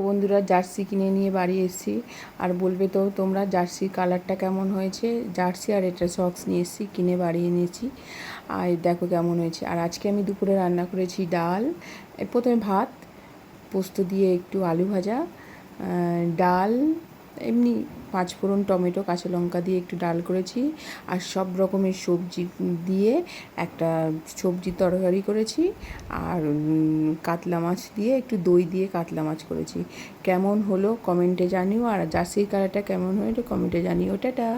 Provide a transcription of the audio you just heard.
বন্ধুরা, জার্সি কিনে নিয়ে বাড়ি এসেছি। আর বলবে তো তোমরা জার্সির কালারটা কেমন হয়েছে। জার্সি আর এটা সক্স নিয়ে এসেছি, কিনে বাড়ি এনেছি। আর দেখো কেমন হয়েছে। আর আজকে আমি দুপুরে রান্না করেছি ডাল, প্রথমে ভাত, পোস্ত দিয়ে একটু আলু ভাজা, ডাল, এমনি পাঁচফোড়ন, টমেটো, কাঁচা লঙ্কা দিয়ে একটু ডাল করেছি। আর সব রকমের সবজি দিয়ে একটা সবজির তরকারি করেছি। আর কাতলা মাছ দিয়ে একটু দই দিয়ে কাতলা মাছ করেছি। কেমন হলো কমেন্টে জানিও। আর জার্সির কালারটা কেমন হলো কমেন্টে জানিও। টাটা।